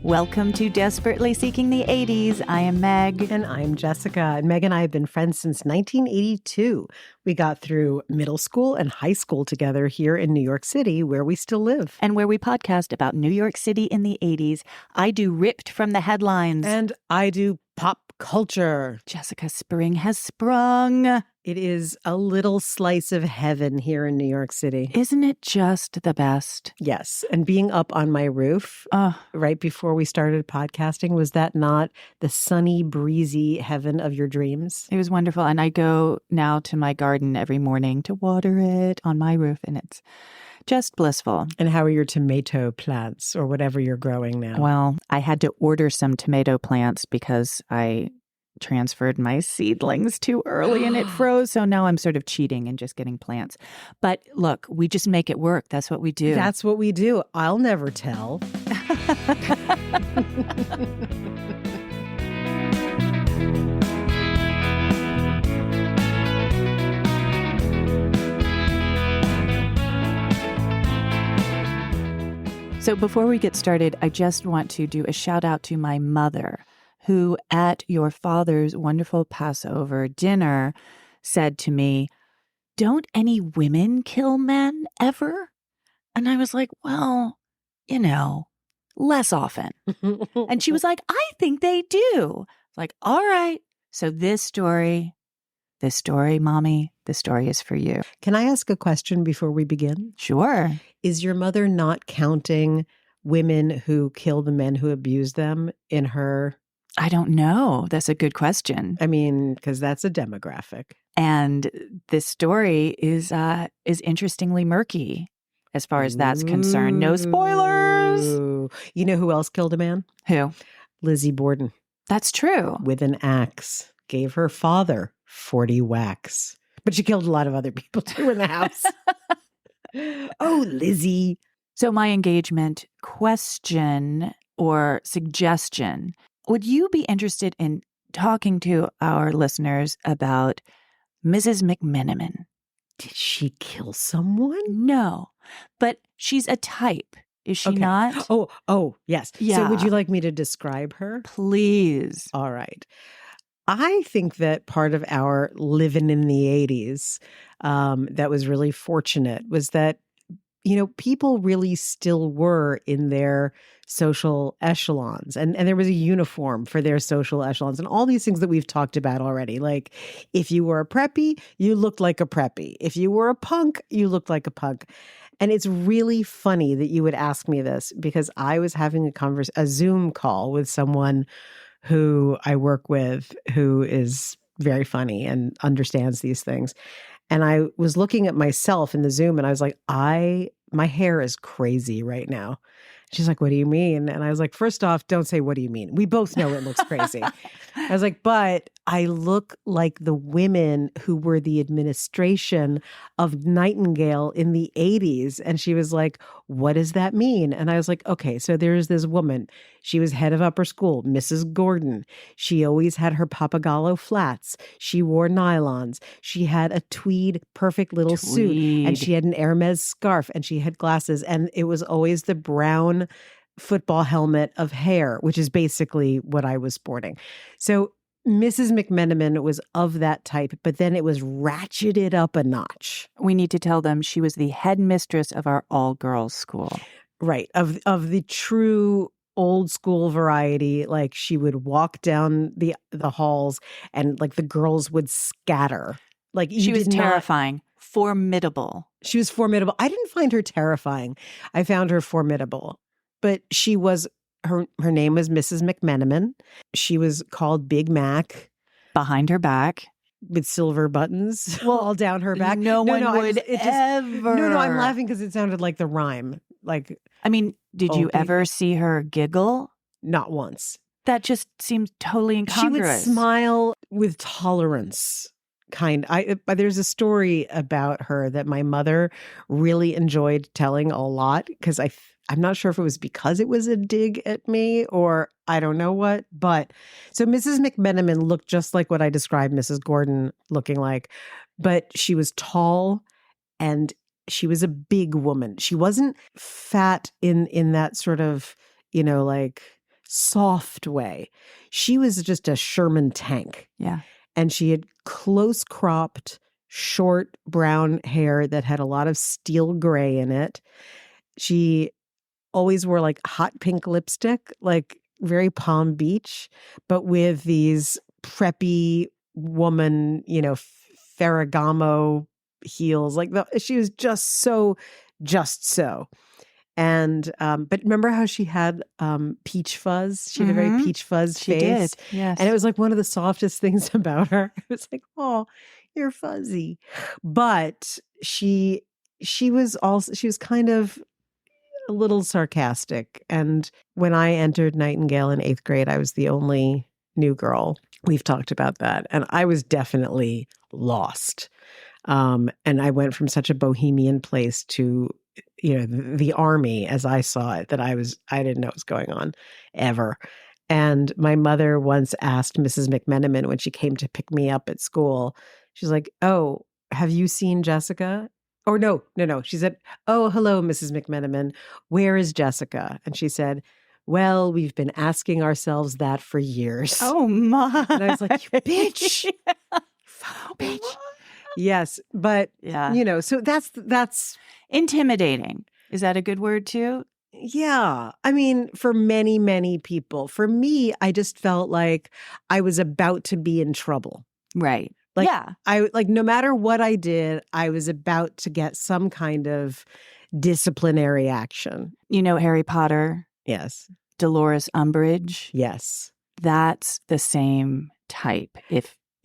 Welcome to Desperately Seeking the 80s. I am Meg. And I'm Jessica. And Meg and I have been friends since 1982. We got through middle school and high school together here in New York City, where we still live. And where we podcast about New York City in the 80s. I do Ripped from the Headlines. And I do pop culture. Jessica, spring has sprung. It is a little slice of heaven here in New York City. Isn't it just the best? Yes. And being up on my roof right before we started podcasting, was that not the sunny, breezy heaven of your dreams? It was wonderful. And I go now to my garden every morning to water it on my roof, and it's just blissful. And how are your tomato plants or whatever you're growing now? Well, I had to order some tomato plants because I transferred my seedlings too early and it froze. So now I'm sort of cheating and just getting plants. But look, we just make it work. That's what we do. That's what we do. I'll never tell. So before we get started, I just want to do a shout out to my mother, who at your father's wonderful Passover dinner said to me, "Don't any women kill men ever?" And I was like, well, less often. And she was like, "I think they do." Like, all right. So this story, Mommy, this story is for you. Can I ask a question before we begin? Sure. Is your mother not counting women who kill the men who abuse them in her? I don't know. That's a good question. I mean, because that's a demographic. And this story is interestingly murky as far as that's concerned. No spoilers. Ooh. You know who else killed a man? Who? Lizzie Borden. That's true. With an axe. Gave her father 40 whacks. But she killed a lot of other people too in the house. Oh, Lizzie. So my engagement question or suggestion, would you be interested in talking to our listeners about Mrs. McMenamin? Did she kill someone? No, but she's a type. Is she not? Oh, yes. Yeah. So would you like me to describe her? Please. All right. I think that part of our living in the 80s that was really fortunate was that, people really still were in their social echelons and there was a uniform for their social echelons and all these things that we've talked about already. Like if you were a preppy, you looked like a preppy. If you were a punk, you looked like a punk. And it's really funny that you would ask me this because I was having a Zoom call with someone who I work with who is very funny and understands these things. And I was looking at myself in the Zoom and I was like, my hair is crazy right now. She's like, "What do you mean?" And I was like, "First off, don't say, what do you mean? We both know it looks crazy." I was like, "But I look like the women who were the administration of Nightingale in the 80s. And she was like, "What does that mean?" And I was like, "Okay, so there's this woman. She was head of upper school, Mrs. Gordon. She always had her Papagallo flats. She wore nylons. She had a tweed, perfect little suit. And she had an Hermes scarf and she had glasses. And it was always the brown football helmet of hair, which is basically what I was sporting." So Mrs. McMenamin was of that type, but then it was ratcheted up a notch. We need to tell them she was the headmistress of our all-girls school. Right. Of the true old school variety. Like she would walk down the halls and like the girls would scatter. Like she was terrifying. Formidable. She was formidable. I didn't find her terrifying. I found her formidable. But she was, her name was Mrs. McMenamin. She was called Big Mac. Behind her back. With silver buttons all down her back. No one would ever. No, I'm laughing because it sounded like the rhyme. Like, I mean, did you ever see her giggle? Not once. That just seems totally incongruous. She would smile with tolerance. There's a story about her that my mother really enjoyed telling a lot because I'm not sure if it was because it was a dig at me or I don't know what, but so Mrs. McMenamin looked just like what I described Mrs. Gordon looking like, but she was tall and she was a big woman. She wasn't fat in that sort of, like soft way. She was just a Sherman tank. Yeah. And she had close cropped, short brown hair that had a lot of steel gray in it. She always wore like hot pink lipstick, like very Palm Beach, but with these preppy woman, Ferragamo heels. She was just so. And but remember how she had peach fuzz? She had a very peach fuzz She face. did, yes. And it was like one of the softest things about her. It was like, oh, you're fuzzy. But she was kind of a little sarcastic. And when I entered Nightingale in 8th grade, I was the only new girl. We've talked about that. And I was definitely lost. And I went from such a bohemian place to, the army as I saw it, that I didn't know what was going on ever. And my mother once asked Mrs. McMenamin when she came to pick me up at school, she's like, "Oh, have you seen Jessica?" Or no. She said, "Oh, hello, Mrs. McMenamin. Where is Jessica?" And she said, "Well, we've been asking ourselves that for years." Oh, my. And I was like, "You bitch. You bitch." Yes. But, so that's intimidating. Is that a good word too? Yeah. I mean, for many, many people. For me, I just felt like I was about to be in trouble. Right. Like, yeah. No matter what I did, I was about to get some kind of disciplinary action. Harry Potter? Yes. Dolores Umbridge? Yes. That's the same type.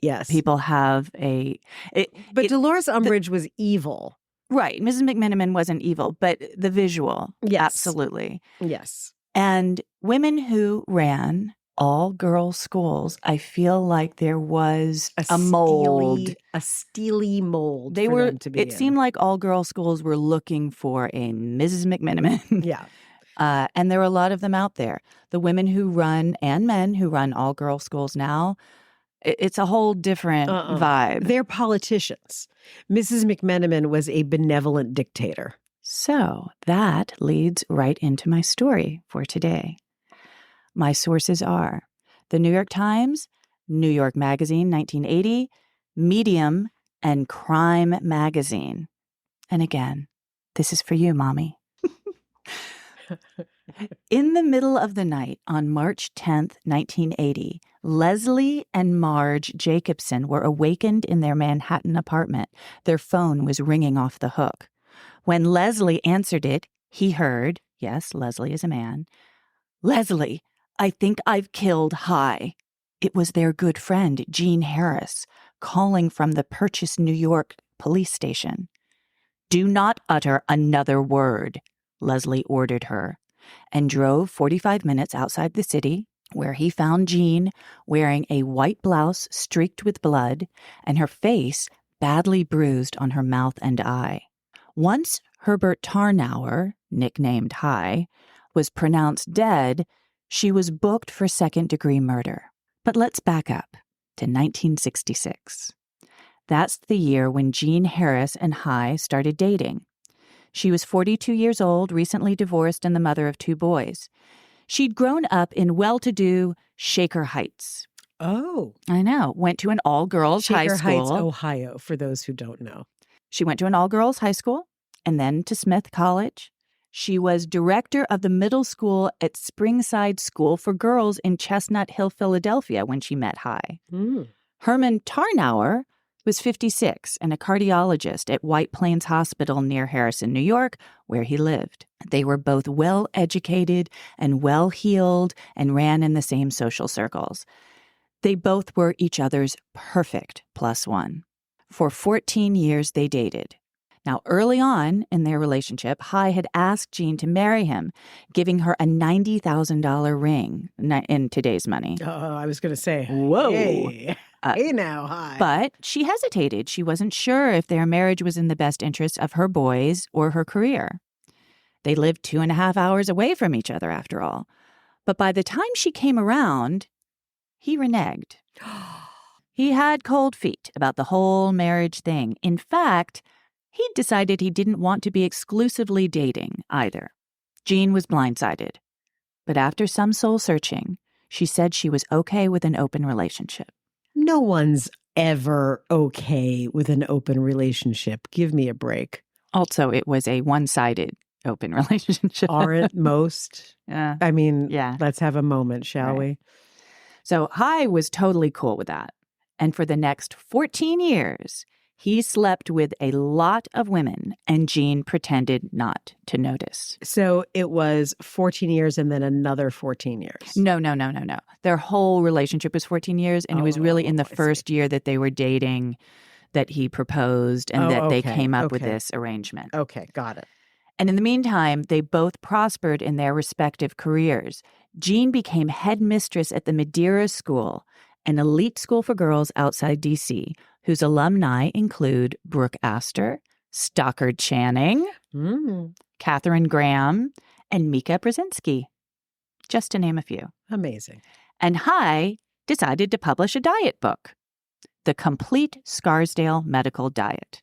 Yes. People have But Dolores Umbridge was evil. Right. Mrs. McMenamin wasn't evil, but the visual. Yes. Absolutely. Yes. And women who ran all-girl schools, I feel like there was a mold. A steely mold. They for were. them to be It in. seemed like all-girl schools were looking for a Mrs. McMenamin. Yeah. And there are a lot of them out there. The women who run and men who run all-girl schools now, it's a whole different vibe. They're politicians. Mrs. McMenamin was a benevolent dictator. So that leads right into my story for today. My sources are The New York Times, New York Magazine, 1980, Medium, and Crime Magazine. And again, this is for you, Mommy. In the middle of the night on March 10th, 1980, Leslie and Marge Jacobson were awakened in their Manhattan apartment. Their phone was ringing off the hook. When Leslie answered it, he heard, yes, Leslie is a man, "Leslie, I think I've killed Hi." It was their good friend, Jean Harris, calling from the Purchase, New York police station. "Do not utter another word," Leslie ordered her, and drove 45 minutes outside the city, where he found Jean wearing a white blouse streaked with blood and her face badly bruised on her mouth and eye. Once Herbert Tarnower, nicknamed Hi, was pronounced dead, she was booked for second-degree murder. But let's back up to 1966. That's the year when Jean Harris and Hi started dating. She was 42 years old, recently divorced, and the mother of 2 boys. She'd grown up in well-to-do Shaker Heights. Oh. I know. Went to an all-girls high school. Shaker Heights, Ohio, for those who don't know. She went to an all-girls high school and then to Smith College. She was director of the middle school at Springside School for Girls in Chestnut Hill, Philadelphia, when she met Hi. Herman Tarnower was 56 and a cardiologist at White Plains Hospital near Harrison, New York, where he lived. They were both well-educated and well-heeled and ran in the same social circles. They both were each other's perfect +1. For 14 years, they dated. Now, early on in their relationship, Hi had asked Jean to marry him, giving her a $90,000 ring in today's money. Oh, I was going to say, whoa. Hey. Hey now, Hi. But she hesitated. She wasn't sure if their marriage was in the best interest of her boys or her career. They lived 2.5 hours away from each other, after all. But by the time she came around, he reneged. He had cold feet about the whole marriage thing. In fact, he decided he didn't want to be exclusively dating either. Jean was blindsided. But after some soul searching, she said she was okay with an open relationship. No one's ever okay with an open relationship. Give me a break. Also, it was a one-sided open relationship. Aren't most? Yeah. I mean, Yeah. let's have a moment, shall we? So Hai was totally cool with that. And for the next 14 years, he slept with a lot of women, and Jean pretended not to notice. So it was 14 years and then another 14 years. No. Their whole relationship was 14 years, and it was really in the first year that they were dating that he proposed and that they came up with this arrangement. Okay, got it. And in the meantime, they both prospered in their respective careers. Jean became headmistress at the Madeira School, an elite school for girls outside D.C., whose alumni include Brooke Astor, Stockard Channing, Katharine Graham, and Mika Brzezinski, just to name a few. Amazing. And Hai decided to publish a diet book, The Complete Scarsdale Medical Diet.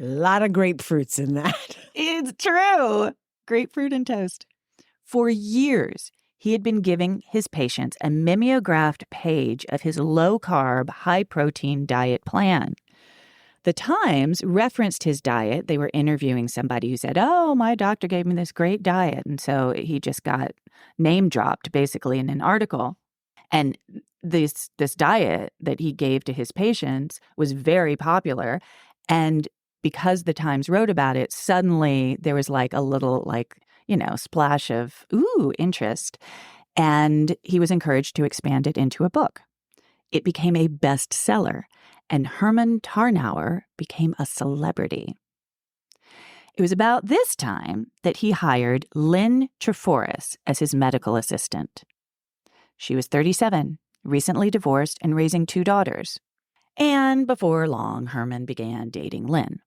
A lot of grapefruits in that. It's true. Grapefruit and toast. For years, he had been giving his patients a mimeographed page of his low-carb, high-protein diet plan. The Times referenced his diet. They were interviewing somebody who said, "Oh, my doctor gave me this great diet." And so he just got name-dropped, basically, in an article. And this diet that he gave to his patients was very popular. And because the Times wrote about it, suddenly there was like a little splash of, interest. And he was encouraged to expand it into a book. It became a bestseller, and Herman Tarnower became a celebrity. It was about this time that he hired Lynn Treforis as his medical assistant. She was 37, recently divorced, and raising 2 daughters. And before long, Herman began dating Lynn.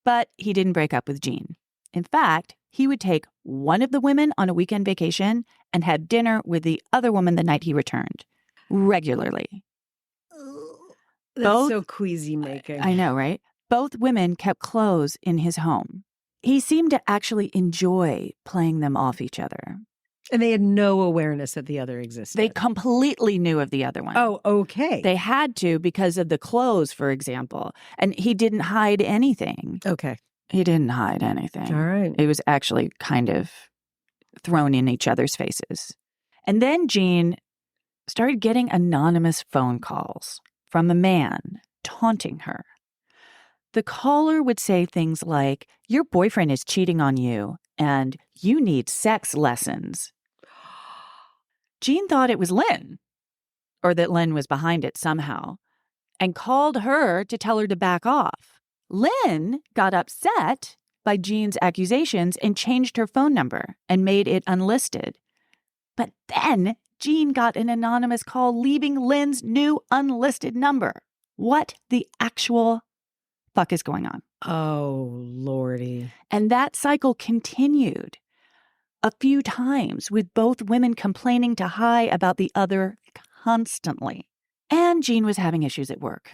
But he didn't break up with Jean. In fact, he would take one of the women on a weekend vacation and have dinner with the other woman the night he returned, regularly. That's so queasy-making. I know, right? Both women kept clothes in his home. He seemed to actually enjoy playing them off each other. And they had no awareness that the other existed. They completely knew of the other one. Oh, okay. They had to because of the clothes, for example. And he didn't hide anything. Okay. He didn't hide anything. All right. It was actually kind of thrown in each other's faces. And then Jean started getting anonymous phone calls from a man taunting her. The caller would say things like, "Your boyfriend is cheating on you, and you need sex lessons." Jean thought it was Lynn, or that Lynn was behind it somehow, and called her to tell her to back off. Lynn got upset by Jean's accusations and changed her phone number and made it unlisted. But then Jean got an anonymous call leaving Lynn's new unlisted number. What the actual fuck is going on? Oh, Lordy. And that cycle continued a few times, with both women complaining to Hai about the other constantly. And Jean was having issues at work.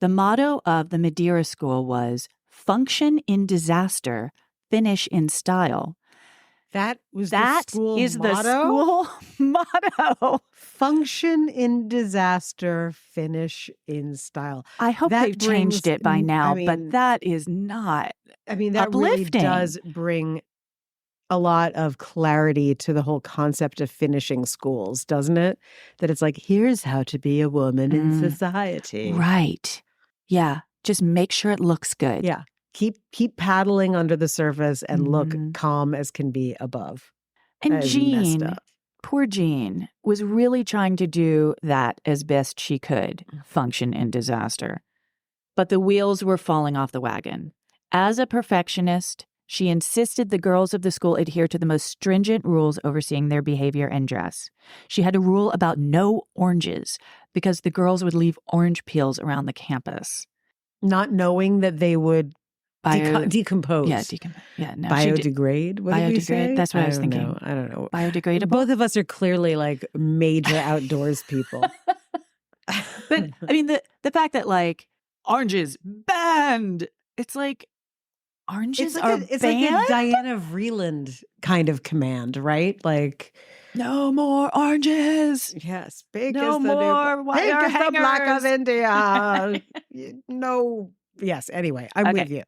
The motto of the Madeira School was "Function in disaster, finish in style." That is the school motto. Function in disaster, finish in style. I hope they've changed it by now, but that is not that really does bring a lot of clarity to the whole concept of finishing schools, doesn't it? That it's like, here's how to be a woman in society. Right. Yeah. Just make sure it looks good. Yeah. Keep paddling under the surface and look calm as can be above. And Jean, poor Jean, was really trying to do that as best she could, function in disaster. But the wheels were falling off the wagon. As a perfectionist, she insisted the girls of the school adhere to the most stringent rules overseeing their behavior and dress. She had a rule about no oranges because the girls would leave orange peels around the campus. Not knowing that they would decompose. Yeah, no. Biodegrade? What did we say? That's what I was thinking. I don't know. Biodegradable? Both of us are clearly like major outdoors people. But I mean, the fact that like oranges banned, it's like oranges are banned? It's like a Diana Vreeland kind of command, right? Like No more oranges. Yes, pink No is the more new wire pink is the black hangers. of India. No, yes. Anyway, I'm Okay. with you.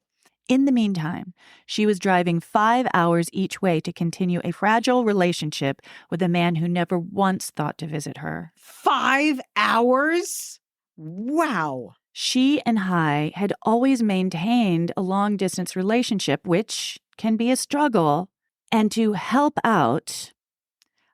In the meantime, she was driving 5 hours each way to continue a fragile relationship with a man who never once thought to visit her. 5 hours? Wow. She and Hai had always maintained a long-distance relationship, which can be a struggle. And to help out,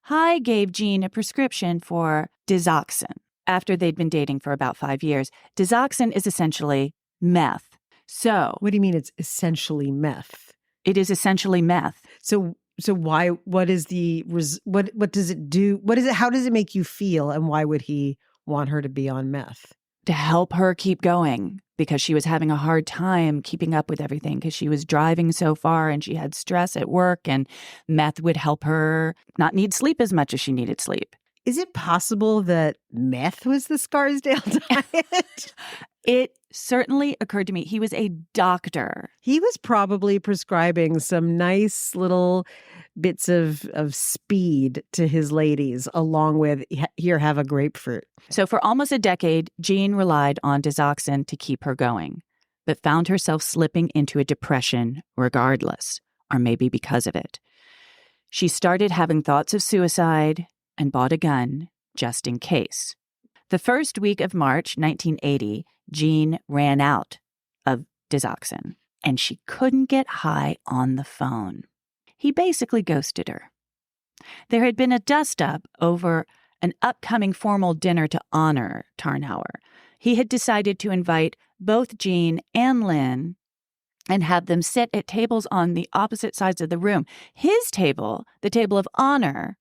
Hai gave Jean a prescription for disoxin after they'd been dating for about 5 years. Disoxin is essentially meth. So, What do you mean it's essentially meth? it is essentially meth. So why, what is the, what does it do? What is it? How does it make you feel? And why would he want her to be on meth? To help her keep going, because she was having a hard time keeping up with everything because she was driving so far and she had stress at work, and meth would help her not need sleep as much as she needed sleep. Is it possible that meth was the Scarsdale diet? It certainly occurred to me. He was a doctor. He was probably prescribing some nice little bits of speed to his ladies, along with, here, have a grapefruit. So for almost a decade, Jean relied on disoxin to keep her going, but found herself slipping into a depression regardless, or maybe because of it. She started having thoughts of suicide and bought a gun just in case. The first week of March 1980, Jean ran out of disoxin, and she couldn't get Hai on the phone. He basically ghosted her. There had been a dust-up over an upcoming formal dinner to honor Tarnower. He had decided to invite both Jean and Lynn and have them sit at tables on the opposite sides of the room. His table, the table of honor,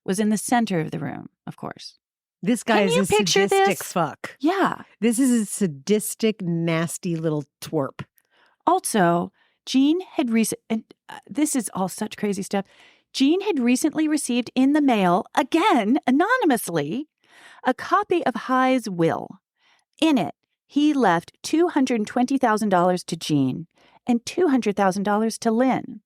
was in the center of the room, of course. This guy Can is you a picture sadistic this? fuck. Yeah. This is a sadistic, nasty little twerp. Also, Jean had this is all such crazy stuff. Jean had recently received in the mail, again, anonymously, a copy of Hai's will. In it, he left $220,000 to Jean and $200,000 to Lynn.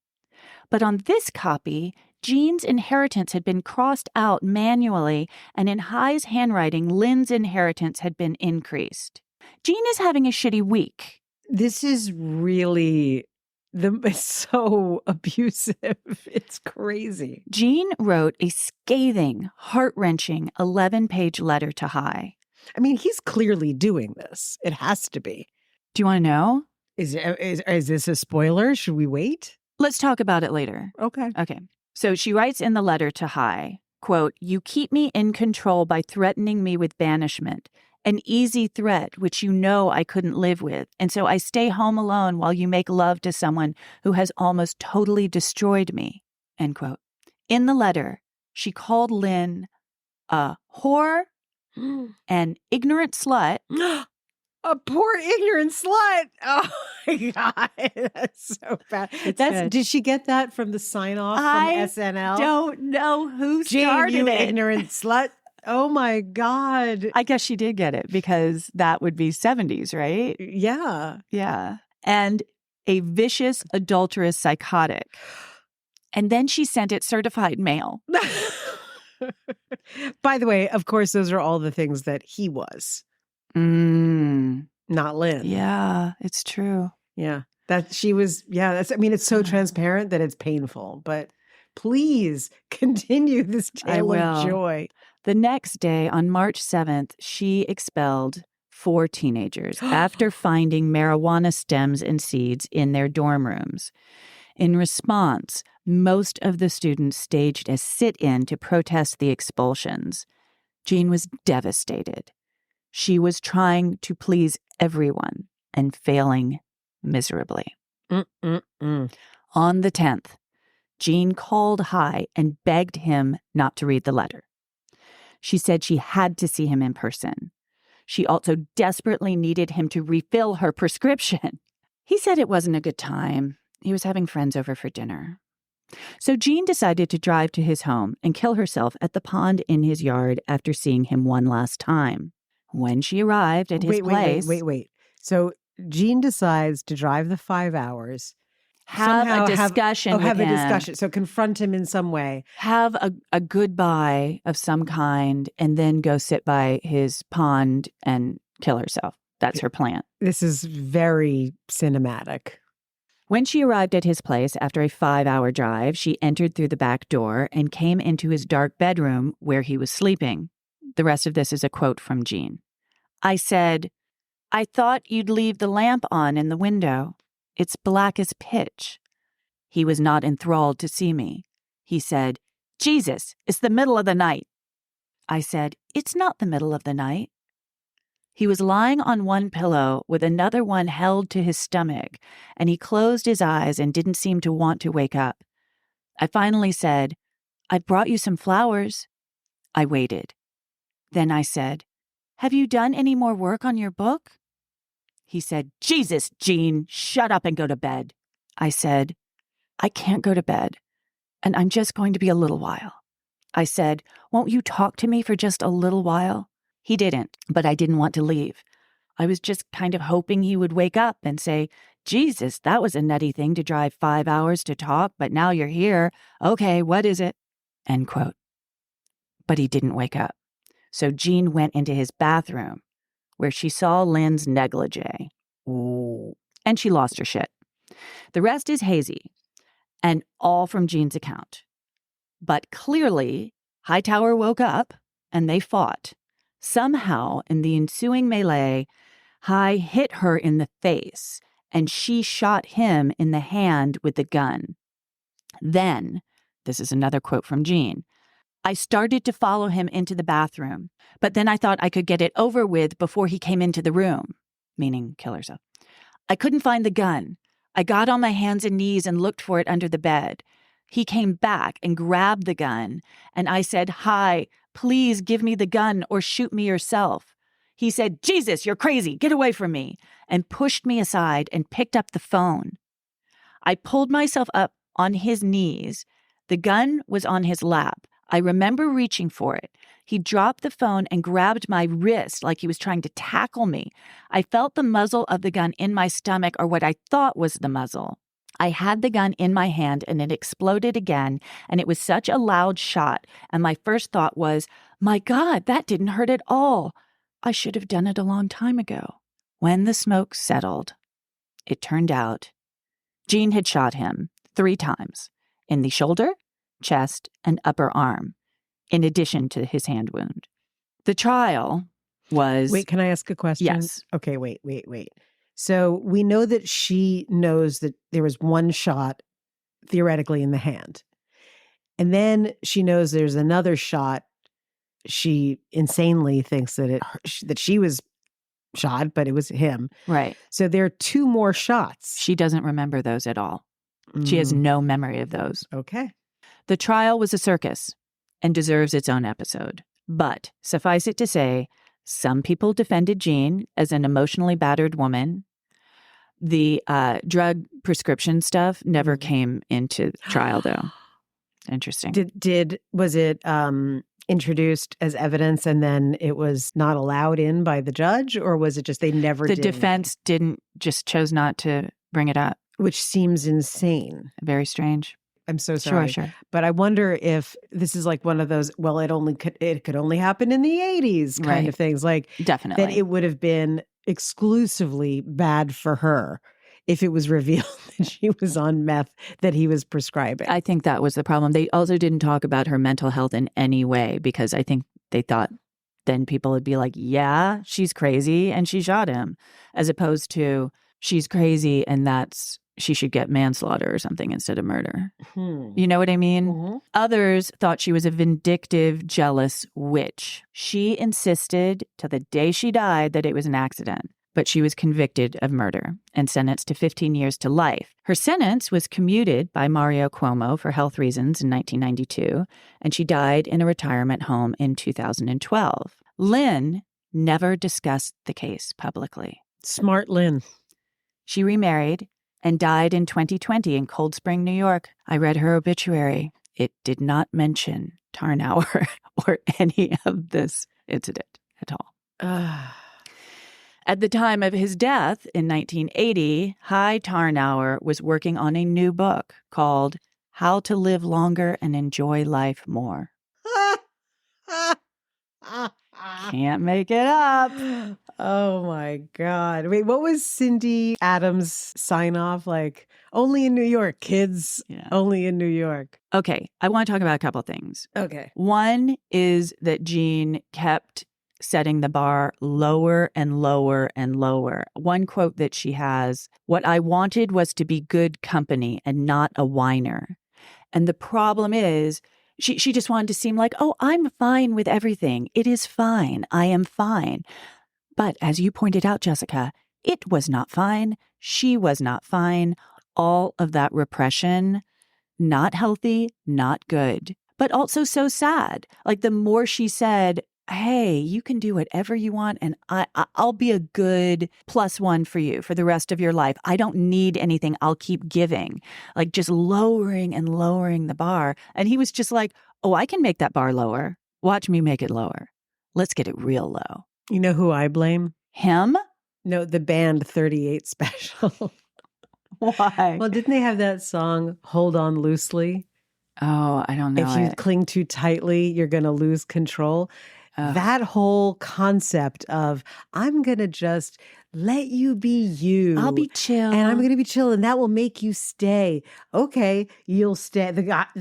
But on this copy, Jean's inheritance had been crossed out manually, and in Hai's handwriting, Lynn's inheritance had been increased. Jean is having a shitty week. This is really it's so abusive. It's crazy. Jean wrote a scathing, heart-wrenching 11-page letter to Hai. I mean, he's clearly doing this. It has to be. Do you want to know? Is this a spoiler? Should we wait? Let's talk about it later. Okay. So she writes in the letter to Hai, quote, "You keep me in control by threatening me with banishment, an easy threat which you know I couldn't live with, and so I stay home alone while you make love to someone who has almost totally destroyed me," end quote. In the letter, she called Lynn a whore, an ignorant slut. A poor ignorant slut. Oh my God. That's so bad. Did she get that from the sign off from SNL? Don't know who Jean, started you it. ignorant slut. Oh my God. I guess she did get it because that would be 70s, right? Yeah. Yeah. And a vicious, adulterous psychotic. And then she sent it certified mail. By the way, of course, those are all the things that he was. Not Lynn. Yeah, it's true. Yeah. That she was, I mean, it's so transparent that it's painful, but please continue this tale of joy. The next day, on March 7th, she expelled 4 teenagers after finding marijuana stems and seeds in their dorm rooms. In response, most of the students staged a sit-in to protest the expulsions. Jean was devastated. She was trying to please everyone and failing miserably. On the 10th, Jean called Hai and begged him not to read the letter. She said she had to see him in person. She also desperately needed him to refill her prescription. He said it wasn't a good time. He was having friends over for dinner. So Jean decided to drive to his home and kill herself at the pond in his yard after seeing him one last time. When she arrived at his place... Wait. So Jean decides to drive the 5 hours, have Somehow a discussion with have him. a discussion. So confront him in some way. Have a goodbye of some kind, and then go sit by his pond and kill herself. That's her plan. This is very cinematic. When she arrived at his place after a 5-hour drive, she entered through the back door and came into his dark bedroom where he was sleeping. The rest of this is a quote from Jean. I said, I thought you'd leave the lamp on in the window. It's black as pitch. He was not enthralled to see me. He said, Jesus, it's the middle of the night. I said, it's not the middle of the night. He was lying on one pillow with another one held to his stomach, and he closed his eyes and didn't seem to want to wake up. I finally said, I've brought you some flowers. I waited. Then I said, have you done any more work on your book? He said, Jesus, Jean, shut up and go to bed. I said, I can't go to bed, and I'm just going to be a little while. I said, won't you talk to me for just a little while? He didn't, but I didn't want to leave. I was just kind of hoping he would wake up and say, Jesus, that was a nutty thing to drive 5 hours to talk, but now you're here. Okay, what is it? End quote. But he didn't wake up. So Jean went into his bathroom, where she saw Lynn's negligee. Ooh. And she lost her shit. The rest is hazy, and all from Jean's account. But clearly, Hightower woke up, and they fought. Somehow, in the ensuing melee, High hit her in the face, and she shot him in the hand with the gun. Then, this is another quote from Jean, I started to follow him into the bathroom, but then I thought I could get it over with before he came into the room, meaning kill herself. I couldn't find the gun. I got on my hands and knees and looked for it under the bed. He came back and grabbed the gun, and I said, Hi, please give me the gun or shoot me yourself. He said, Jesus, you're crazy. Get away from me, and pushed me aside and picked up the phone. I pulled myself up on his knees. The gun was on his lap. I remember reaching for it. He dropped the phone and grabbed my wrist like he was trying to tackle me. I felt the muzzle of the gun in my stomach, or what I thought was the muzzle. I had the gun in my hand and it exploded again, and it was such a loud shot. And my first thought was, my God, that didn't hurt at all. I should have done it a long time ago. When the smoke settled, it turned out Jean had shot him 3 times in the shoulder, chest, and upper arm, in addition to his hand wound. The trial was... Wait, can I ask a question? Yes. Okay, wait. So we know that she knows that there was one shot theoretically in the hand. And then she knows there's another shot. She insanely thinks that she was shot, but it was him. Right. So there are 2 more shots. She doesn't remember those at all. She has no memory of those. Okay. The trial was a circus and deserves its own episode. But suffice it to say, some people defended Jean as an emotionally battered woman. The drug prescription stuff never came into trial, though. Interesting. Was it introduced as evidence and then it was not allowed in by the judge, or was it just they never did? The defense just chose not to bring it up. Which seems insane. Very strange. I'm so sorry. Sure. But I wonder if this is like one of those, well, it could only happen in the 80s kind of things. Like, definitely. That it would have been exclusively bad for her if it was revealed that she was on meth that he was prescribing. I think that was the problem. They also didn't talk about her mental health in any way, because I think they thought then people would be like, yeah, she's crazy and she shot him, as opposed to she's crazy and she should get manslaughter or something instead of murder. You know what I mean? Mm-hmm. Others thought she was a vindictive, jealous witch. She insisted till the day she died that it was an accident, but she was convicted of murder and sentenced to 15 years to life. Her sentence was commuted by Mario Cuomo for health reasons in 1992, and she died in a retirement home in 2012. Lynn never discussed the case publicly. Smart Lynn. She remarried and died in 2020 in Cold Spring, New York. I read her obituary. It did not mention Tarnower or any of this incident at all. At the time of his death in 1980, Tarnower was working on a new book called How to Live Longer and Enjoy Life More. Can't make it up. Oh my God. Wait, what was Cindy Adams' sign off? Like, only in New York, kids. Yeah. Only in New York. Okay, I want to talk about a couple things. Okay. One is that Jean kept setting the bar lower and lower and lower. One quote that she has, "What I wanted was to be good company and not a whiner." And the problem is, she just wanted to seem like, oh, I'm fine with everything. It is fine. I am fine. But as you pointed out, Jessica, it was not fine. She was not fine. All of that repression, not healthy, not good, but also so sad. Like the more she said, hey, you can do whatever you want, and I'll be a good +1 for you for the rest of your life. I don't need anything. I'll keep giving. Like just lowering and lowering the bar. And he was just like, oh, I can make that bar lower. Watch me make it lower. Let's get it real low. You know who I blame? Him? No, the band 38 Special. Why? Well, didn't they have that song, Hold On Loosely? Oh, I don't know. If you cling too tightly, you're going to lose control. Ugh. That whole concept of, I'm going to just let you be you. I'll be chill. And I'm going to be chill, and that will make you stay. Okay, you'll stay.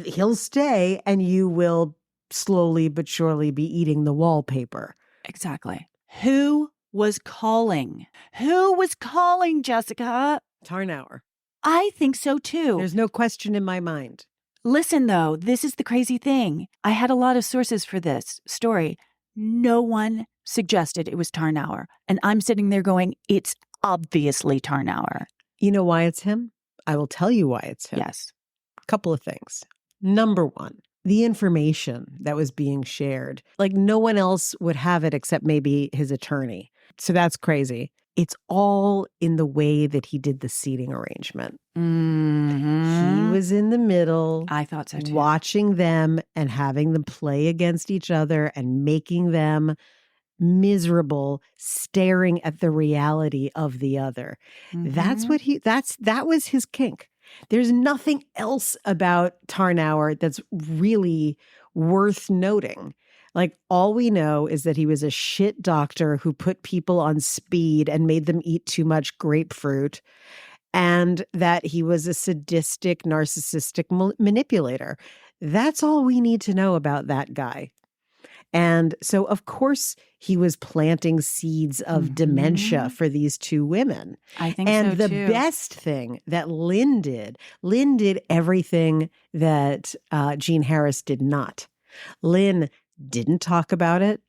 He'll stay, and you will slowly but surely be eating the wallpaper. Exactly. Who was calling? Who was calling, Jessica? Tarnower. I think so too. There's no question in my mind. Listen, though, this is the crazy thing. I had a lot of sources for this story. No one suggested it was Tarnower. And I'm sitting there going, it's obviously Tarnower. You know why it's him? I will tell you why it's him. Yes. A couple of things. Number one, the information that was being shared. Like no one else would have it except maybe his attorney. So that's crazy. It's all in the way that he did the seating arrangement. Mm-hmm. He was in the middle. I thought so too. Watching them and having them play against each other and making them miserable, staring at the reality of the other. Mm-hmm. That was his kink. There's nothing else about Tarnower that's really worth noting. Like, all we know is that he was a shit doctor who put people on speed and made them eat too much grapefruit, and that he was a sadistic, narcissistic manipulator. That's all we need to know about that guy. And so, of course, he was planting seeds of dementia for these two women. I think and so, the too. best thing that Lynn did everything that Jean Harris did not. Lynn didn't talk about it,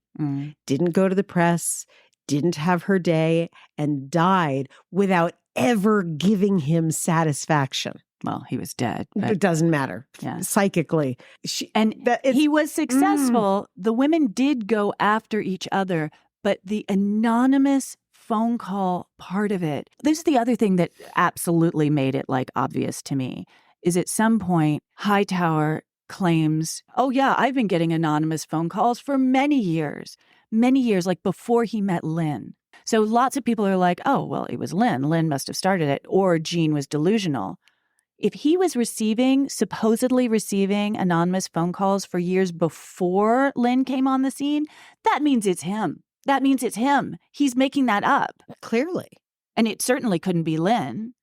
didn't go to the press, didn't have her day, and died without ever giving him satisfaction. Well, he was dead. It doesn't matter. Yeah. Psychically. He was successful. The women did go after each other, but the anonymous phone call part of it, this is the other thing that absolutely made it like obvious to me, is at some point Hightower claims, oh yeah, I've been getting anonymous phone calls for many years, like before he met Lynn. So lots of people are like, oh, well, it was Lynn. Lynn must have started it, or Jean was delusional. If he was supposedly receiving anonymous phone calls for years before Lynn came on the scene, that means it's him. He's making that up. Clearly. And it certainly couldn't be Lynn.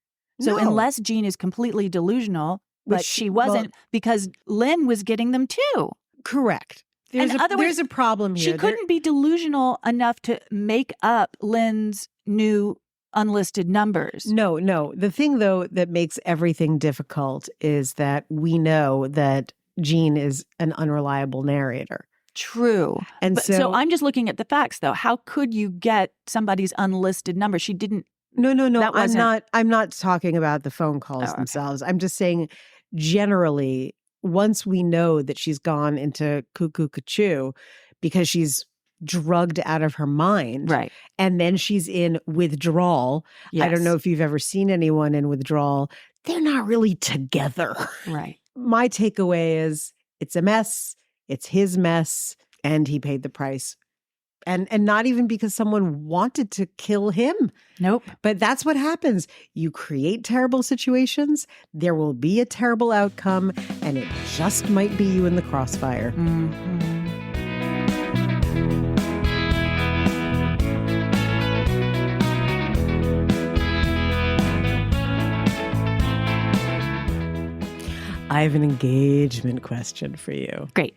So No. unless Jean is completely delusional, but she wasn't, because Lynn was getting them too. Correct. There's a problem here. She couldn't be delusional enough to make up Lynn's new unlisted numbers. No. The thing, though, that makes everything difficult is that we know that Jean is an unreliable narrator. True. And so I'm just looking at the facts, though. How could you get somebody's unlisted number? She didn't. No. I'm not talking about the phone calls themselves. I'm just saying, generally, once we know that she's gone into cuckoo cuckoo because she's drugged out of her mind. Right. And then she's in withdrawal. Yes. I don't know if you've ever seen anyone in withdrawal. They're not really together. Right. My takeaway is it's a mess. It's his mess. And he paid the price And not even because someone wanted to kill him. Nope. But that's what happens. You create terrible situations, there will be a terrible outcome, and it just might be you in the crossfire. Mm-hmm. I have an engagement question for you. Great.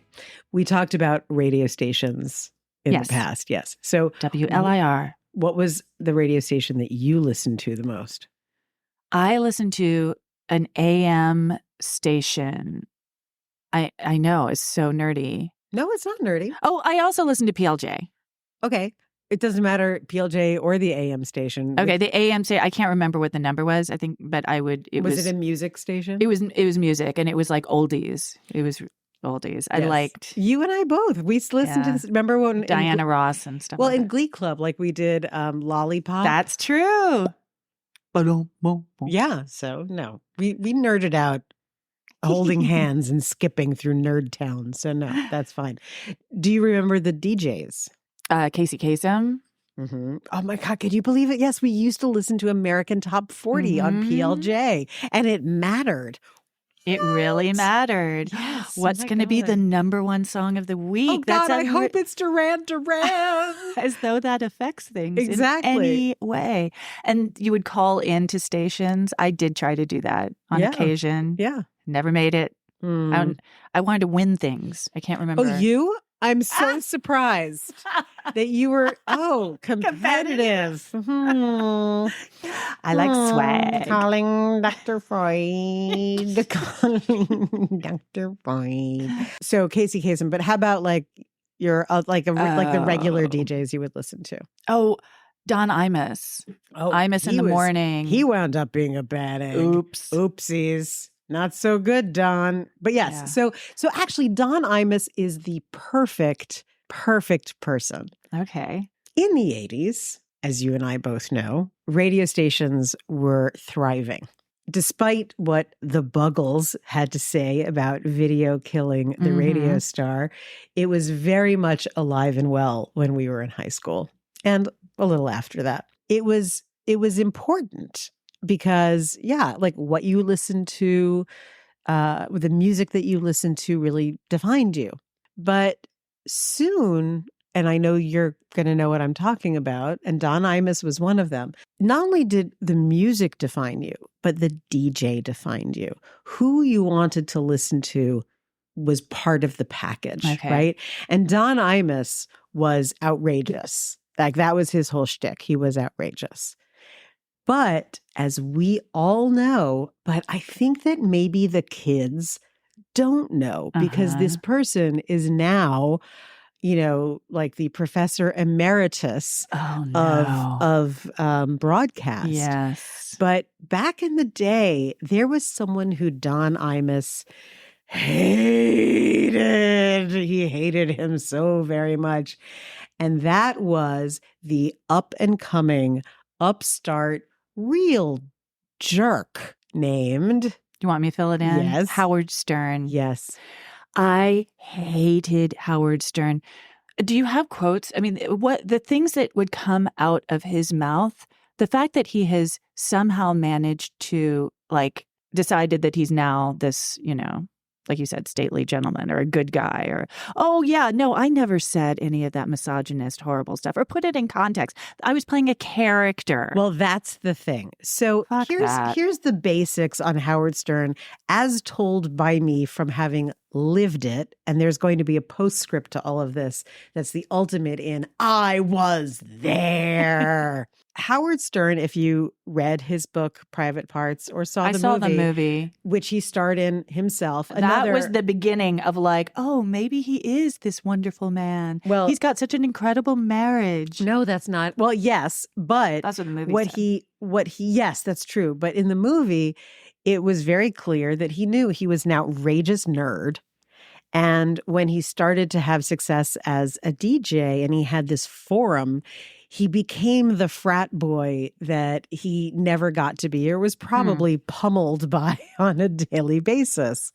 We talked about radio stations in the past. Yes. So WLIR. What was the radio station that you listened to the most? I listened to an AM station. I know, it's so nerdy. No, it's not nerdy. Oh, I also listened to PLJ. Okay. It doesn't matter, PLJ or the AM station. Okay, the AM station, I can't remember what the number was, I think, but I would... Was it a music station? It was music, and it was like oldies. It was oldies. I liked... You and I both. We listened to this. Remember when... Diana Ross and stuff in Glee Club, like we did Lollipop. That's true. Yeah, so no. We nerded out holding hands and skipping through Nerd Town. So no, that's fine. Do you remember the DJs? Casey Kasem. Mm-hmm. Oh my God, could you believe it? Yes, we used to listen to American Top 40 on PLJ, and it mattered. It really mattered. Yes. What's going to be the number one song of the week? Oh God, I hope it's Duran Duran. As though that affects things exactly. in any way. And you would call into stations. I did try to do that on occasion. Yeah. Never made it. I wanted to win things. I can't remember. Oh, you? I'm so surprised that you were, competitive. I like swag. Calling Dr. Freud. Calling Dr. Freud. So Casey Kasem, but how about like your, like the regular DJs you would listen to? Oh, Don Imus. Imus in the morning. He wound up being a bad egg. Oops. Oopsies. Not so good, Don. But yes, so actually Don Imus is the perfect person. Okay. In the 80s, as you and I both know, radio stations were thriving. Despite what the Buggles had to say about video killing the radio star, it was very much alive and well when we were in high school and a little after that. It was important. Because, like what you listen to, the music that you listen to really defined you. But soon, and I know you're going to know what I'm talking about, and Don Imus was one of them, not only did the music define you, but the DJ defined you. Who you wanted to listen to was part of the package, right? And Don Imus was outrageous. Like that was his whole shtick. He was outrageous. But as we all know, but I think that maybe the kids don't know because this person is now, like the professor emeritus of broadcast. Yes. But back in the day, there was someone who Don Imus hated. He hated him so very much. And that was the up and coming upstart real jerk named. You want me to fill it in? Yes. Howard Stern. Yes. I hated Howard Stern. Do you have quotes? I mean, what the things that would come out of his mouth, the fact that he has somehow managed to decided that he's now this, like you said, stately gentleman or a good guy or, I never said any of that misogynist, horrible stuff or put it in context. I was playing a character. Well, that's the thing. So here's the basics on Howard Stern as told by me from having lived it. And there's going to be a postscript to all of this. That's the ultimate in I was there. Howard Stern, if you read his book, Private Parts, or saw the movie, which he starred in himself. That was the beginning of maybe he is this wonderful man. Well, he's got such an incredible marriage. No, that's not. Well, yes, but that's what the movie said. Yes, that's true. But in the movie, it was very clear that he knew he was an outrageous nerd. And when he started to have success as a DJ and he had this forum, he became the frat boy that he never got to be or was probably pummeled by on a daily basis.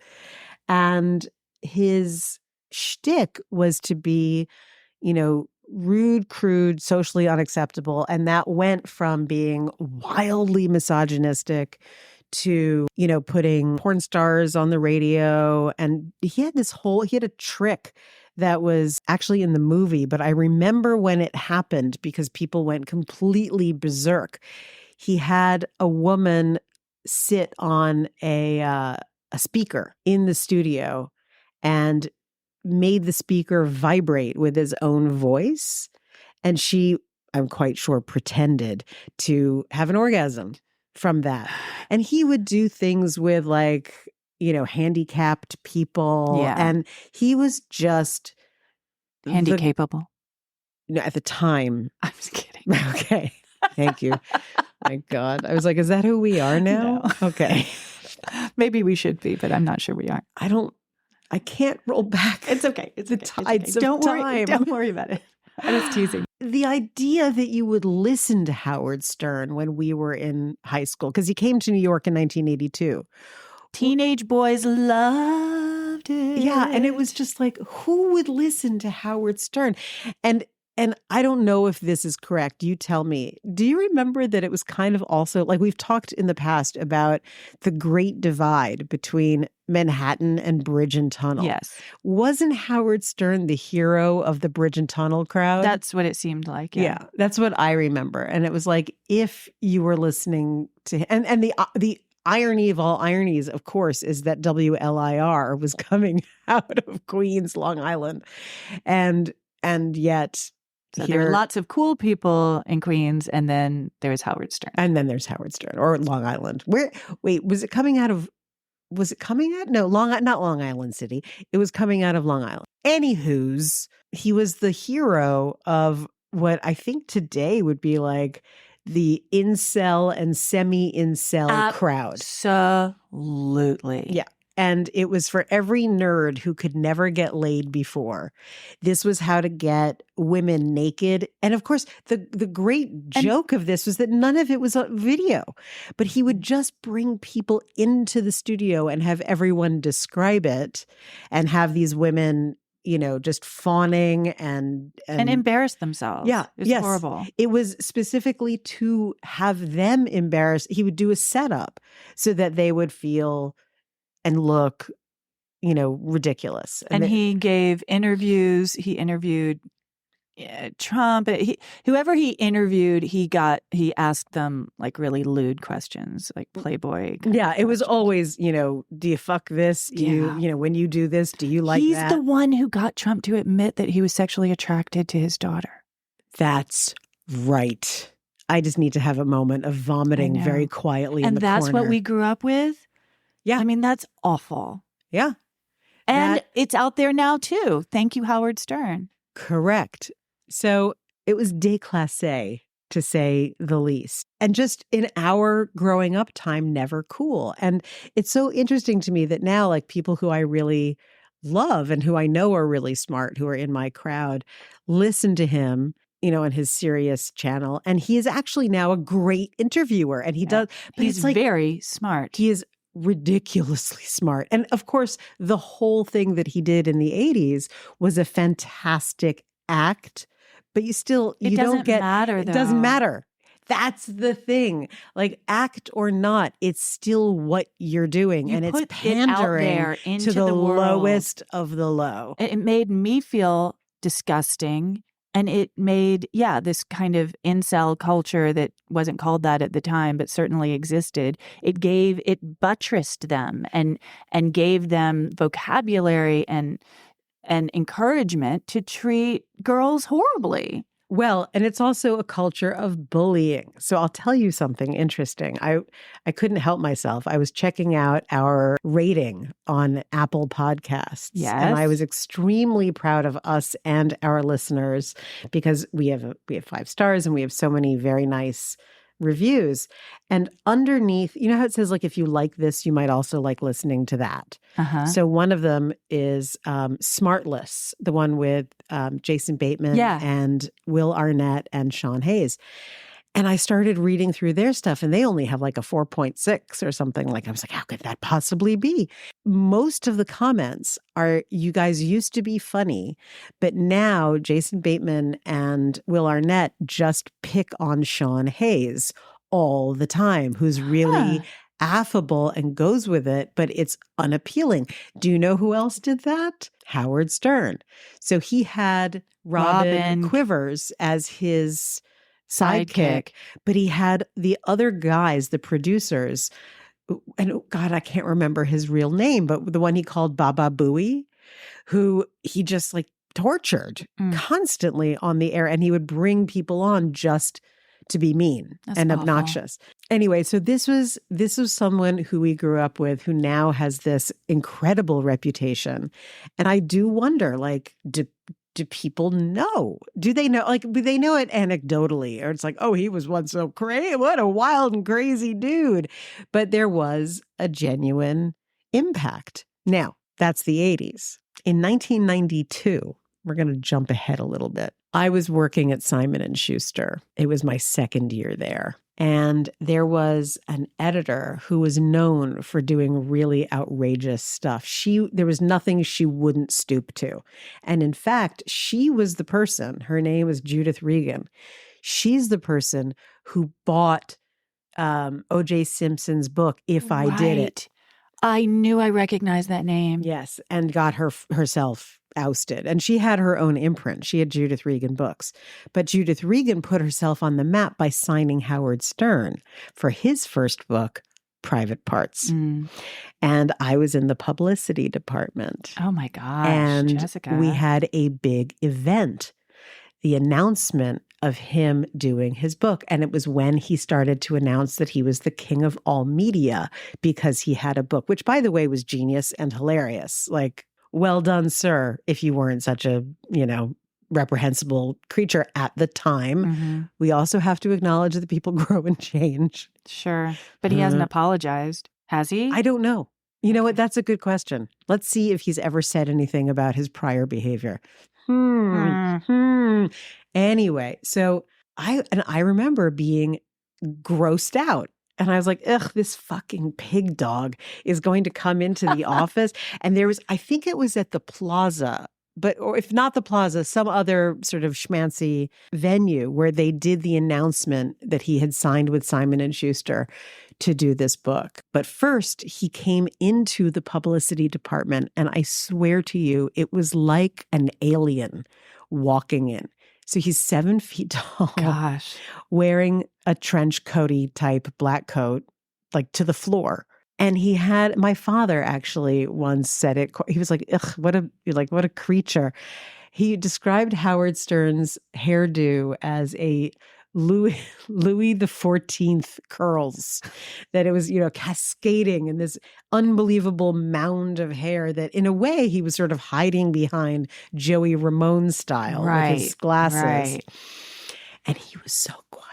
And his shtick was to be, rude, crude, socially unacceptable. And that went from being wildly misogynistic to, putting porn stars on the radio. And he had a trick that was actually in the movie, but I remember when it happened because people went completely berserk. He had a woman sit on a speaker in the studio and made the speaker vibrate with his own voice. And she, I'm quite sure, pretended to have an orgasm from that. And he would do things with handicapped people. Yeah. And he was just Handy-capable. At the time. I'm just kidding. Okay. Thank you. My God. I was like, is that who we are now? No. Okay. Maybe we should be, but I'm not sure we are. I can't roll back. It's okay. It's the okay. tides It's okay. of time. Don't worry about it. I was teasing. The idea that you would listen to Howard Stern when we were in high school, because he came to New York in 1982. Teenage boys loved it. Yeah, and it was just like, who would listen to Howard Stern? And I don't know if this is correct. You tell me. Do you remember that it was kind of also, like we've talked in the past about the great divide between Manhattan and Bridge and Tunnel? Yes. Wasn't Howard Stern the hero of the Bridge and Tunnel crowd? That's what it seemed like. Yeah, that's what I remember. And it was like, if you were listening to him, and the irony of all ironies, of course, is that WLIR was coming out of Queens, Long Island. And yet... So there were lots of cool people in Queens, and then there was Howard Stern. And then there's Howard Stern, or Long Island. Was it coming out? No, not Long Island City. It was coming out of Long Island. Anywho's, he was the hero of what I think today would be like the incel and semi-incel crowd. Absolutely. Yeah. And it was for every nerd who could never get laid before. This was how to get women naked. And of course, the great joke of this was that none of it was on video. But he would just bring people into the studio and have everyone describe it and have these women, just fawning and embarrass themselves. Yeah. It was horrible. It was specifically to have them embarrassed. He would do a setup so that they would feel and look, ridiculous. And he gave interviews. He interviewed Trump. Whoever he interviewed, he asked them like really lewd questions, like Playboy. Yeah, it was always, do you fuck this? When you do this, do you like that? He's the one who got Trump to admit that he was sexually attracted to his daughter. That's right. I just need to have a moment of vomiting very quietly in the corner. And that's what we grew up with? Yeah. I mean, that's awful. Yeah. And it's out there now, too. Thank you, Howard Stern. Correct. So it was déclassé, to say the least. And just in our growing up time, never cool. And it's so interesting to me that now, like, people who I really love and who I know are really smart, who are in my crowd, listen to him, on his Sirius channel. And he is actually now a great interviewer. And he does. But he's very smart. He is ridiculously smart. And of course, the whole thing that he did in the 80s was a fantastic act, but it doesn't matter. That's the thing. Like, act or not, it's still what you're doing. And it's pandering to the lowest of the low. It made me feel disgusting. And it made, this kind of incel culture that wasn't called that at the time, but certainly existed. It buttressed them and gave them vocabulary and encouragement to treat girls horribly. Well, and it's also a culture of bullying. So I'll tell you something interesting. I couldn't help myself. I was checking out our rating on Apple Podcasts. Yes. And I was extremely proud of us and our listeners because we have 5 stars and we have so many very nice reviews. And underneath, you know how it says, like, if you like this, you might also like listening to that. Uh-huh. So one of them is Smartless, the one with Jason Bateman and Will Arnett and Sean Hayes. And I started reading through their stuff, and they only have like a 4.6 or something. Like, I was like, how could that possibly be? Most of the comments are, you guys used to be funny, but now Jason Bateman and Will Arnett just pick on Sean Hayes all the time, who's really affable and goes with it, but it's unappealing. Do you know who else did that? Howard Stern. So he had Robin Quivers as his sidekick, but he had the other guys, the producers, and God, I can't remember his real name, but the one he called Baba Booey, who he just like tortured constantly on the air, and he would bring people on just to be mean and obnoxious. Anyway, so this was someone who we grew up with, who now has this incredible reputation. And I do wonder, like, do people know? Do they know? Like, do they know it anecdotally? Or it's like, oh, he was once so crazy. What a wild and crazy dude. But there was a genuine impact. Now, that's the 80s. In 1992, we're going to jump ahead a little bit. I was working at Simon & Schuster. It was my second year there. And there was an editor who was known for doing really outrageous stuff. There was nothing she wouldn't stoop to. And in fact, she was the person, her name was Judith Regan. She's the person who bought O.J. Simpson's book, If I Did It. I knew I recognized that name. Yes, and got herself ousted. And she had her own imprint. She had Judith Regan books. But Judith Regan put herself on the map by signing Howard Stern for his first book, Private Parts. And I was in the publicity department. Oh my gosh, and Jessica. We had a big event, the announcement of him doing his book. And it was when he started to announce that he was the king of all media because he had a book, which, by the way, was genius and hilarious. Like, well done, sir, if you weren't such a, reprehensible creature at the time. We also have to acknowledge that people grow and change. Sure. But he hasn't apologized, has he? I don't know. You know what? That's a good question. Let's see if he's ever said anything about his prior behavior. Anyway, so I remember being grossed out. And I was like, ugh, this fucking pig dog is going to come into the office. And I think it was at the Plaza, or if not the Plaza, some other sort of schmancy venue where they did the announcement that he had signed with Simon & Schuster to do this book. But first, he came into the publicity department, and I swear to you, it was like an alien walking in. So he's 7 feet tall. Gosh. Wearing a trench coaty type black coat, like to the floor. And he had, my father actually once said it, he was like, ugh, what a creature. He described Howard Stern's hairdo as a Louis XIV curls, that it was, cascading in this unbelievable mound of hair that in a way he was sort of hiding behind Joey Ramone style with his glasses. Right. And he was so quiet.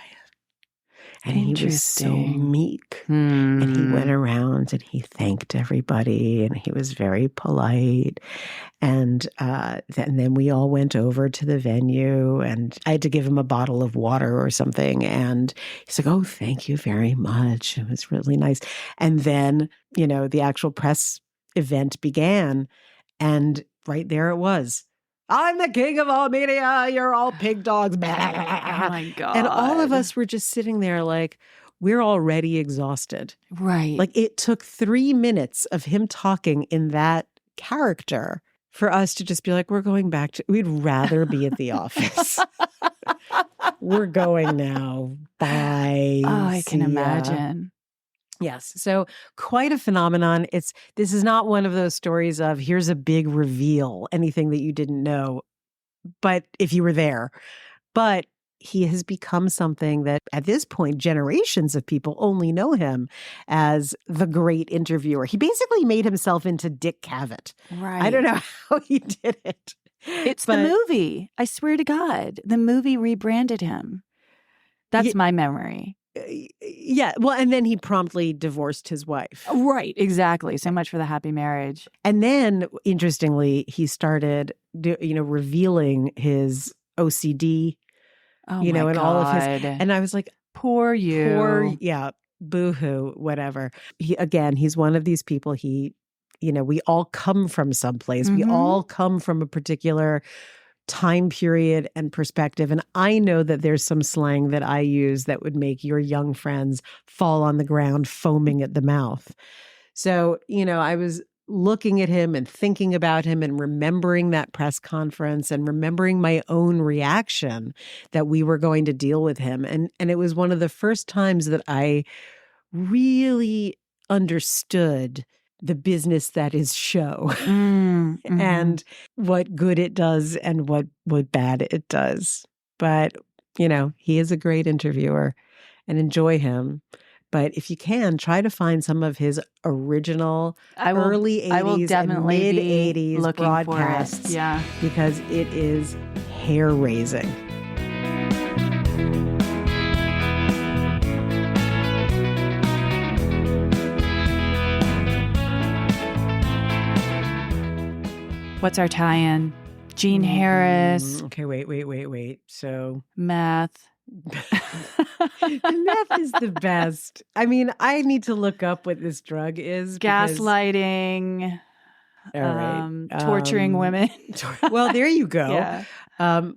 And he was so meek. And he went around and he thanked everybody and he was very polite. And then we all went over to the venue and I had to give him a bottle of water or something. And he's like, oh, thank you very much. It was really nice. And then, the actual press event began. And right there it was. I'm the king of all media. You're all pig dogs. Oh my God. And all of us were just sitting there like, we're already exhausted. Right. Like it took 3 minutes of him talking in that character for us to just be like, we're going back to, we'd rather be at the office. We're going now. Bye. Oh, I can imagine. Yes. So quite a phenomenon. This is not one of those stories of here's a big reveal, anything that you didn't know, but if you were there. But he has become something that at this point, generations of people only know him as the great interviewer. He basically made himself into Dick Cavett. Right. I don't know how he did it. It's the movie. I swear to God, the movie rebranded him. That's my memory. Yeah. Well, and then he promptly divorced his wife. Right. Exactly. So much for the happy marriage. And then, interestingly, he started, revealing his OCD, and all of his. And I was like, Poor you. Boo-hoo, whatever. He's one of these people. We all come from someplace. We all come from a particular time period and perspective. And I know that there's some slang that I use that would make your young friends fall on the ground foaming at the mouth. So, I was looking at him and thinking about him and remembering that press conference and remembering my own reaction that we were going to deal with him. And it was one of the first times that I really understood the business that is show and what good it does and what bad it does. But, he is a great interviewer and enjoy him. But if you can, try to find some of his original early 80s and mid-80s broadcasts. Yeah. Because it is hair-raising. What's our tie-in? Jean Harris. Okay, wait. So math. Meth is the best. I mean, I need to look up what this drug is. Gaslighting. All right. Torturing women. Well, there you go. Yeah.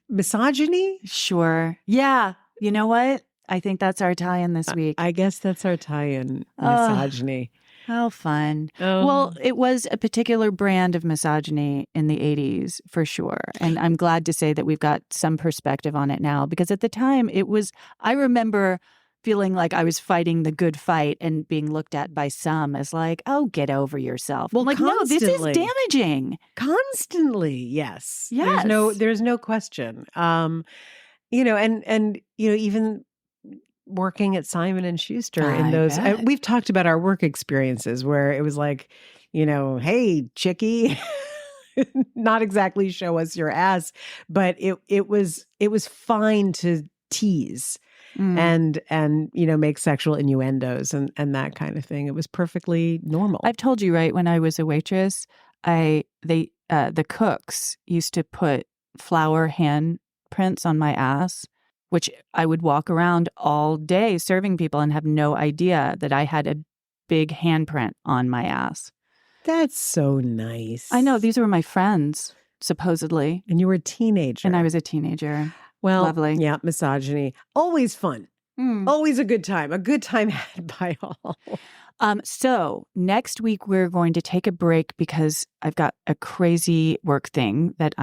Misogyny? Sure. Yeah. You know what? I think that's our tie-in this week. I guess that's our tie-in. Misogyny. How fun. Well, it was a particular brand of misogyny in the 80s, for sure. And I'm glad to say that we've got some perspective on it now, because at the time I remember feeling like I was fighting the good fight and being looked at by some as like, oh, get over yourself. Well, like, no, this is damaging. Constantly, yes. Yes. There's no question. Even working at Simon and Schuster in those, we've talked about our work experiences where it was like, hey, chickie, not exactly show us your ass, but it was fine to tease and make sexual innuendos and that kind of thing. It was perfectly normal. I've told you, right, when I was a waitress, the cooks used to put flour handprints on my ass, which I would walk around all day serving people and have no idea that I had a big handprint on my ass. That's so nice. I know. These were my friends, supposedly. And you were a teenager. And I was a teenager. Well, lovely. Yeah, misogyny. Always fun. Always a good time. A good time had by all. So next week, we're going to take a break because I've got a crazy work thing that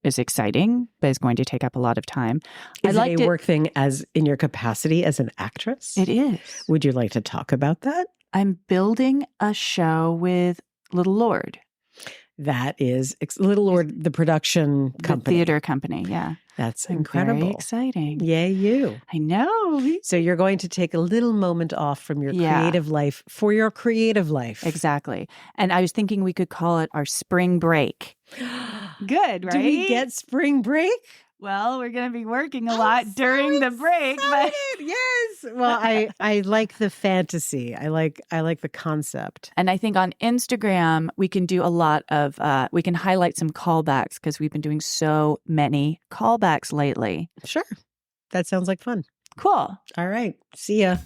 is exciting, but is going to take up a lot of time. Is it a work thing as in your capacity as an actress? It is. Would you like to talk about that? I'm building a show with Little Lord. That is Little Lord, the production company. The theater company, yeah. That's incredible. Very exciting. Yay, you. I know. So you're going to take a little moment off from your creative life for your creative life. Exactly. And I was thinking we could call it our spring break. Good, right? Do we get spring break? Well, we're going to be working a lot during the break. But yes. Well, I like the fantasy. I like the concept. And I think on Instagram, we can do a lot of, we can highlight some callbacks because we've been doing so many callbacks lately. Sure. That sounds like fun. Cool. All right. See ya.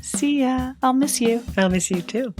See ya. I'll miss you. I'll miss you too.